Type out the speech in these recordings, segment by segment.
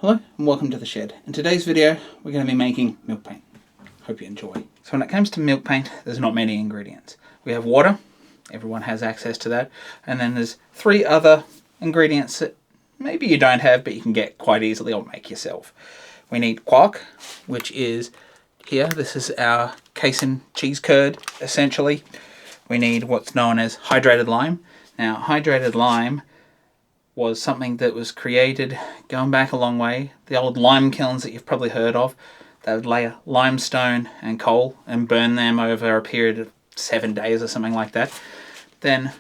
Hello and welcome to the shed. In today's video we're going to be making milk paint. Hope you enjoy. So when it comes to milk paint, there's not many ingredients. We have water, everyone has access to that, and then there's three other ingredients that maybe you don't have but you can get quite easily or make yourself. We need quark, which is here. This is our casein cheese curd essentially. We need what's known as hydrated lime. Now hydrated lime was something that was created going back a long way. The old lime kilns that you've probably heard of, they would lay limestone and coal and burn them over a period of 7 days or something like that. Then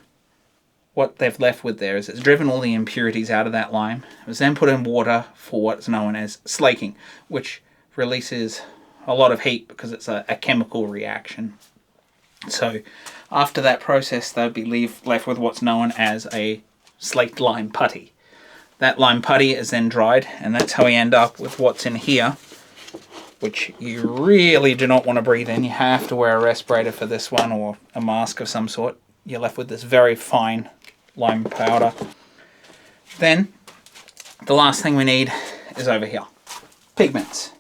what they've left with there is it's driven all the impurities out of that lime. It was then put in water for what's known as slaking, which releases a lot of heat because it's a chemical reaction. So after that process, they'd be left with what's known as a slaked lime putty. That lime putty is then dried, and that's how we end up with what's in here, which you really do not want to breathe in. You have to wear a respirator for this one, or a mask of some sort. You're left with this very fine lime powder. Then the last thing we need is over here, pigments.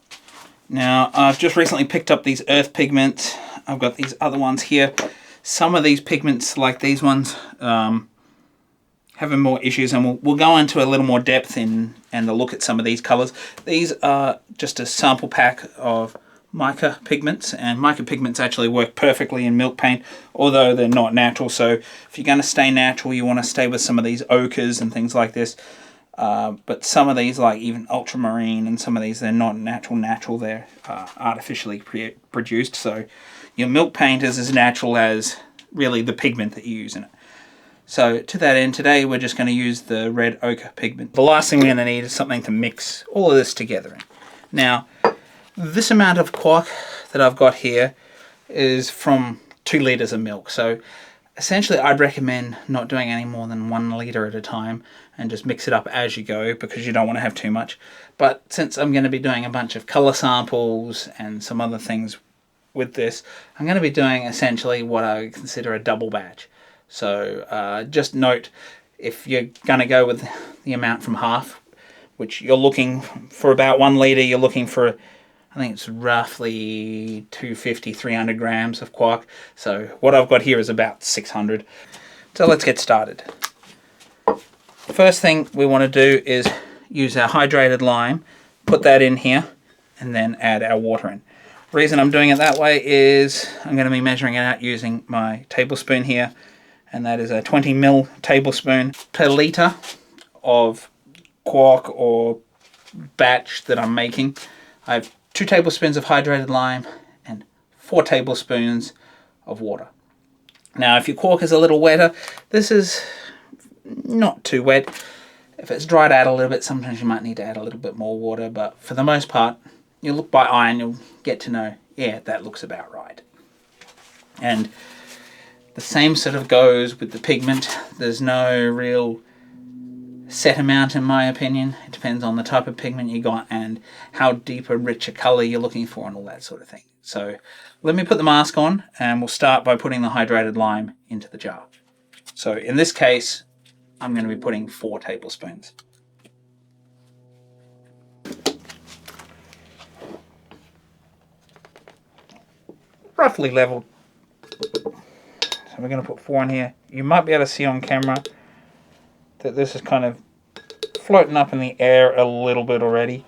Now I've just recently picked up these earth pigments. I've got these other ones here. Some of these pigments, like these ones, having more issues, and we'll go into a little more depth in and a look at some of these colors. These are just a sample pack of mica pigments, and mica pigments actually work perfectly in milk paint, although they're not natural. So if you're going to stay natural, you want to stay with some of these ochres and things like this. But some of these, like even ultramarine and some of these, they're not natural, they're artificially produced. So your milk paint is as natural as really the pigment that you use in it. So to that end, today we're just going to use the red ochre pigment. The last thing we're going to need is something to mix all of this together in. Now, this amount of quark that I've got here is from 2 litres of milk. So essentially I'd recommend not doing any more than 1 litre at a time and just mix it up as you go, because you don't want to have too much. But since I'm going to be doing a bunch of colour samples and some other things with this, I'm going to be doing essentially what I consider a double batch. So just note, if you're going to go with the amount from half, which you're looking for about 1 litre, you're looking for, I think it's roughly 250, 300 grams of quark. So what I've got here is about 600. So let's get started. First thing we want to do is use our hydrated lime, put that in here, and then add our water in. The reason I'm doing it that way is I'm going to be measuring it out using my tablespoon here, and that is a 20 ml tablespoon per litre of quark or batch that I'm making. I have 2 tablespoons of hydrated lime and 4 tablespoons of water. Now if your quark is a little wetter, this is not too wet. If it's dried out a little bit, sometimes you might need to add a little bit more water, but for the most part, you'll look by eye and you'll get to know, yeah, that looks about right. And the same sort of goes with the pigment. There's no real set amount in my opinion. It depends on the type of pigment you got and how deep a richer colour you're looking for and all that sort of thing. So let me put the mask on, and we'll start by putting the hydrated lime into the jar. So in this case, I'm going to be putting 4 tablespoons. Roughly level. So we're going to put 4 in here. You might be able to see on camera that this is kind of floating up in the air a little bit already.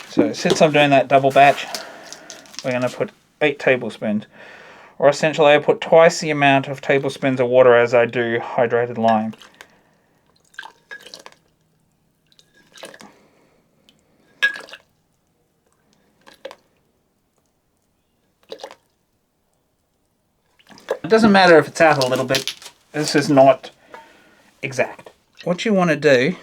So since I'm doing that double batch, we're going to put 8 tablespoons. Or essentially I put twice the amount of tablespoons of water as I do hydrated lime. It doesn't matter if it's out a little bit. This is not exact. What you want to do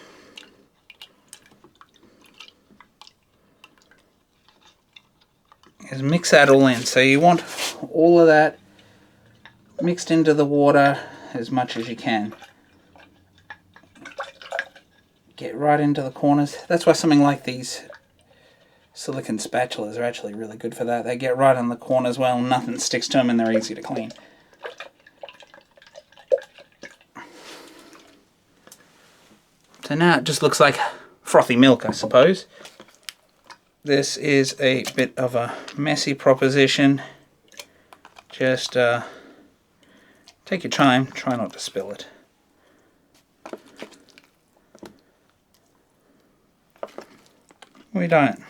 is mix that all in. So you want all of that mixed into the water as much as you can. Get right into the corners. That's why something like these silicone spatulas are actually really good for that. They get right in the corners well, nothing sticks to them, and they're easy to clean. So now it just looks like frothy milk, I suppose. This is a bit of a messy proposition. Just take your time, try not to spill it. We don't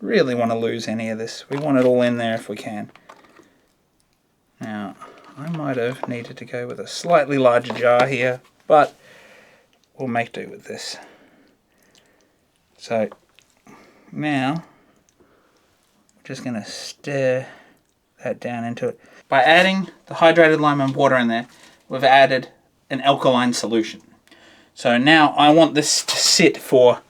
really want to lose any of this. We want it all in there if we can. Now, I might have needed to go with a slightly larger jar here, but we'll make do with this. So now we're just going to stir that down into it. By adding the hydrated lime and water in there, we've added an alkaline solution. So now I want this to sit for,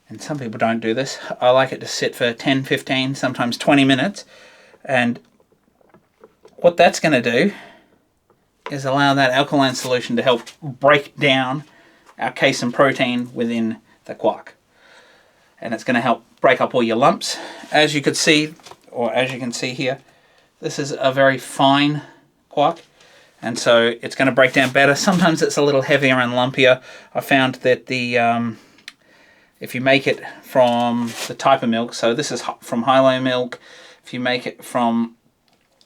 and some people don't do this, I like it to sit for 10, 15, sometimes 20 minutes. And what that's going to do is allow that alkaline solution to help break down our casein protein within the quark. And it's going to help break up all your lumps. As you could see, or as you can see here, this is a very fine quark, and so it's going to break down better. Sometimes it's a little heavier and lumpier. I found that the if you make it from the type of milk, so this is from high-low milk, if you make it from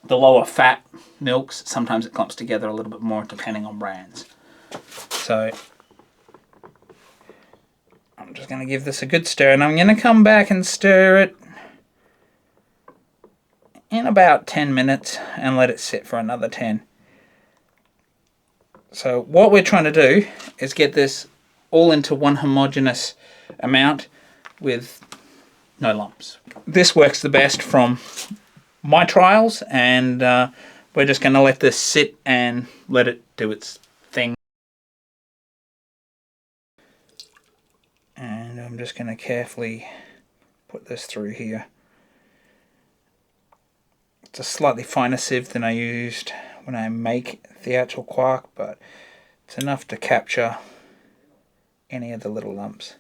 the lower fat milks, sometimes it clumps together a little bit more depending on brands. So I'm just going to give this a good stir, and I'm going to come back and stir it in about 10 minutes and let it sit for another 10. So what we're trying to do is get this all into one homogeneous amount with no lumps. This works the best from my trials, and we're just going to let this sit and let it do its thing. And I'm just going to carefully put this through here. It's a slightly finer sieve than I used when I make the actual quark, but it's enough to capture any of the little lumps.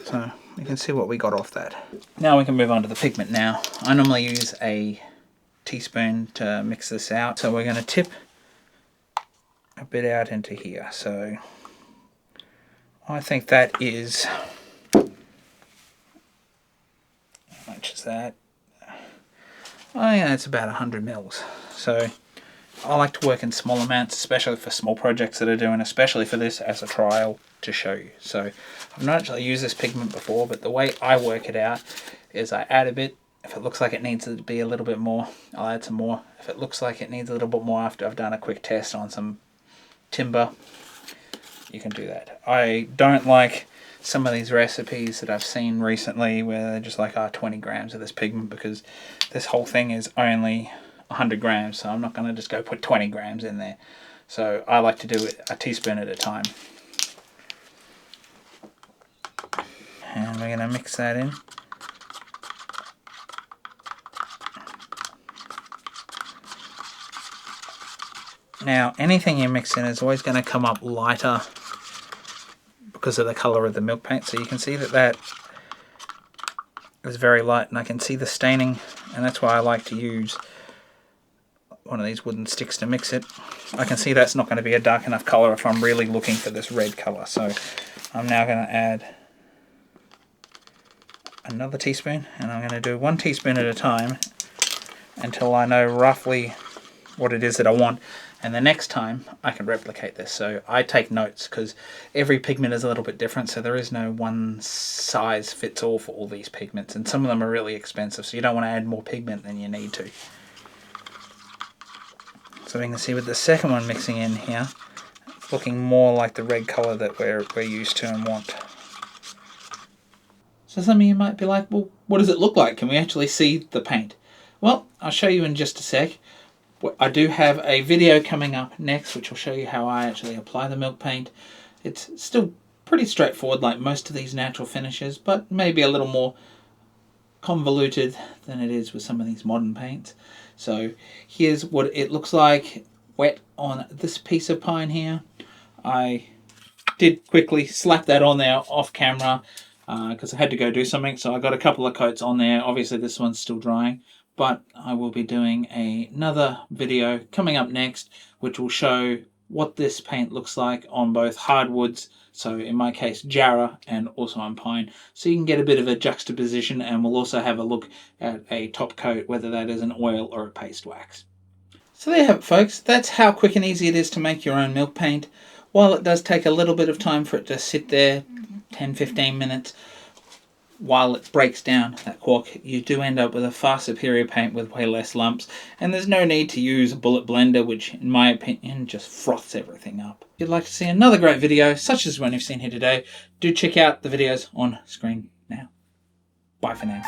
So you can see what we got off that. Now we can move on to the pigment now. I normally use a teaspoon to mix this out, so we're going to tip a bit out into here. So I think that is, how much is that? Oh yeah, it's about 100 mils. So I like to work in small amounts, especially for small projects that I do, and especially for this as a trial to show you. So I've not actually used this pigment before, but the way I work it out is I add a bit. If it looks like it needs to be a little bit more, I'll add some more. If it looks like it needs a little bit more after I've done a quick test on some timber, you can do that. I don't like some of these recipes that I've seen recently where they're just like, 20 grams of this pigment, because this whole thing is only 100 grams, so I'm not going to just go put 20 grams in there. So I like to do it a teaspoon at a time. And we're going to mix that in. Now, anything you mix in is always going to come up lighter because of the colour of the milk paint. So you can see that that is very light, and I can see the staining, and that's why I like to use one of these wooden sticks to mix it. I can see that's not going to be a dark enough colour if I'm really looking for this red colour. So I'm now going to add another teaspoon, and I'm going to do 1 teaspoon at a time until I know roughly what it is that I want. And the next time I can replicate this. So I take notes because every pigment is a little bit different, so there is no one size fits all for all these pigments, and some of them are really expensive, so you don't want to add more pigment than you need to. So we can see with the second one mixing in here, it's looking more like the red colour that we're used to and want. So some of you might be like, well, what does it look like? Can we actually see the paint? Well, I'll show you in just a sec. I do have a video coming up next which will show you how I actually apply the milk paint. It's still pretty straightforward like most of these natural finishes, but maybe a little more convoluted than it is with some of these modern paints. So here's what it looks like wet on this piece of pine here. I did quickly slap that on there off camera. because I had to go do something. So I got a couple of coats on there. Obviously this one's still drying, but I will be doing another video coming up next, which will show what this paint looks like on both hardwoods, so in my case Jarrah, and also on pine, so you can get a bit of a juxtaposition, and we'll also have a look at a top coat, whether that is an oil or a paste wax. So there you have it, folks. That's how quick and easy it is to make your own milk paint. While it does take a little bit of time for it to sit there, 10-15 minutes, while it breaks down that cork, you do end up with a far superior paint with way less lumps, and there's no need to use a bullet blender, which in my opinion just froths everything up. If you'd like to see another great video such as the one you've seen here today, do check out the videos on screen now. Bye for now.